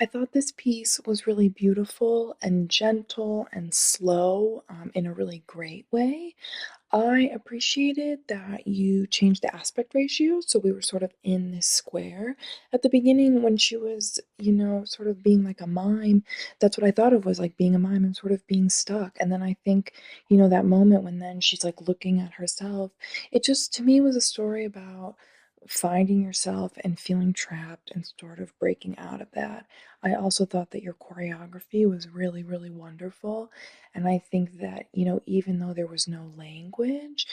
I thought this piece was really beautiful and gentle and slow in a really great way. I appreciated that you changed the aspect ratio, so we were sort of in this square. At the beginning, when she was, sort of being like a mime, that's what I thought of was like being a mime and sort of being stuck. And then I think, that moment when then she's like looking at herself, it just to me was a story about finding yourself and feeling trapped and sort of breaking out of that. I also thought that your choreography was really, really wonderful. And I think that, even though there was no language,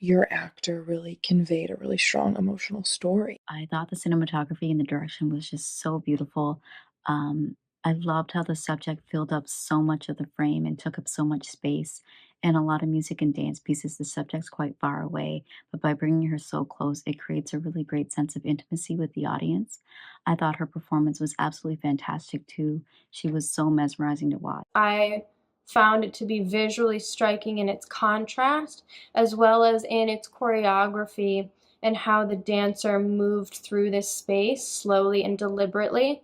your actor really conveyed a really strong emotional story. I thought the cinematography and the direction was just so beautiful. Um, I loved how the subject filled up so much of the frame and took up so much space. In a lot of music and dance pieces, the subject's quite far away, but by bringing her so close, it creates a really great sense of intimacy with the audience. I thought her performance was absolutely fantastic too. She was so mesmerizing to watch. I found it to be visually striking in its contrast, as well as in its choreography and how the dancer moved through this space slowly and deliberately.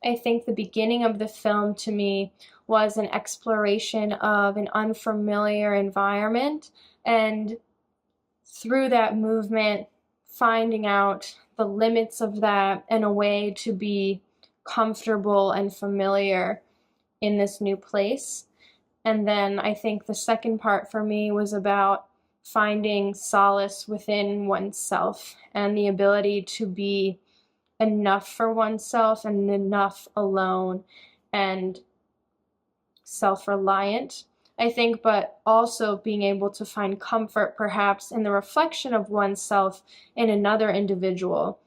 I think the beginning of the film to me was an exploration of an unfamiliar environment, and through that movement, finding out the limits of that and a way to be comfortable and familiar in this new place. And then I think the second part for me was about finding solace within oneself and the ability to be enough for oneself and enough alone and self reliant, I think, but also being able to find comfort perhaps in the reflection of oneself in another individual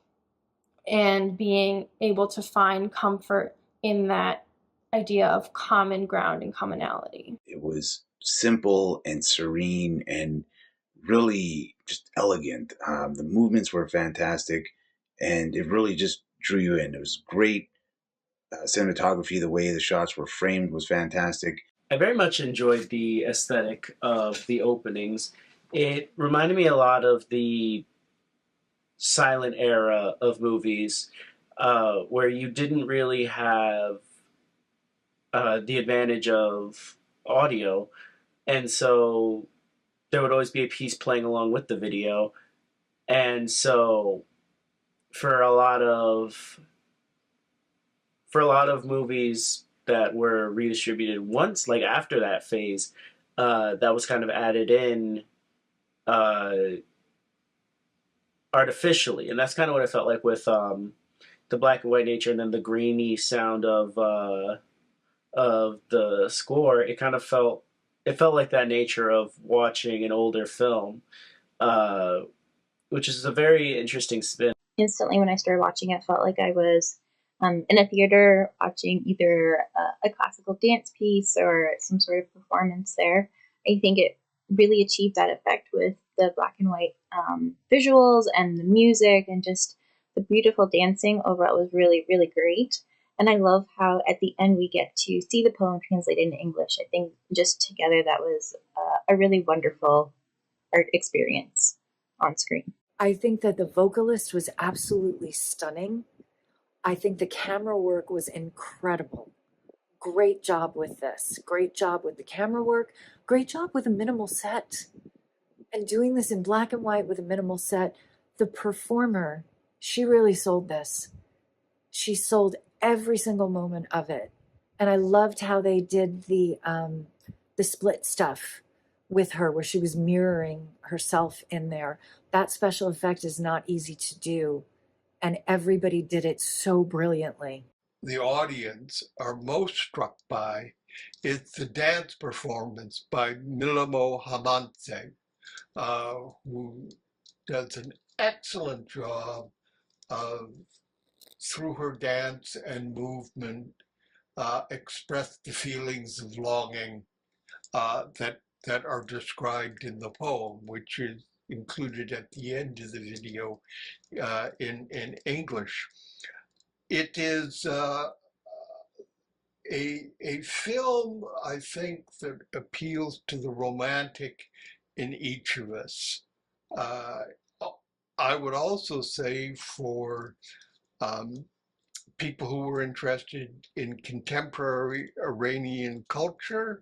and being able to find comfort in that idea of common ground and commonality. It was simple and serene and really just elegant. The movements were fantastic, and it really just drew you in. It was great cinematography. The way the shots were framed was fantastic. I very much enjoyed the aesthetic of the openings. It reminded me a lot of the silent era of movies where you didn't really have the advantage of audio. And so there would always be a piece playing along with the video. And so for a lot of movies that were redistributed once, like after that phase, that was kind of added in uh, artificially, and that's kind of what it felt like with the black and white nature, and then the grainy sound of the score. It felt like that nature of watching an older film, uh, which is a very interesting spin. Instantly, when I started watching it, felt like I was in a theater watching either a classical dance piece or some sort of performance there. I think it really achieved that effect with the black and white visuals and the music and just the beautiful dancing. Overall, it was really, really great. And I love how at the end we get to see the poem translated into English. I think just together that was a really wonderful art experience on screen. I think that the vocalist was absolutely stunning. I think the camera work was incredible. Great job with this. Great job with the camera work. Great job with a minimal set. And doing this in black and white with a minimal set, the performer, she really sold this. She sold every single moment of it. And I loved how they did the split stuff with her where she was mirroring herself in there. That special effect is not easy to do, and everybody did it so brilliantly. The audience are most struck by is the dance performance by Milamo Hamantze, who does an excellent job of, through her dance and movement, express the feelings of longing that are described in the poem, which is included at the end of the video in English. It is a film, I think, that appeals to the romantic in each of us. I would also say for people who were interested in contemporary Iranian culture.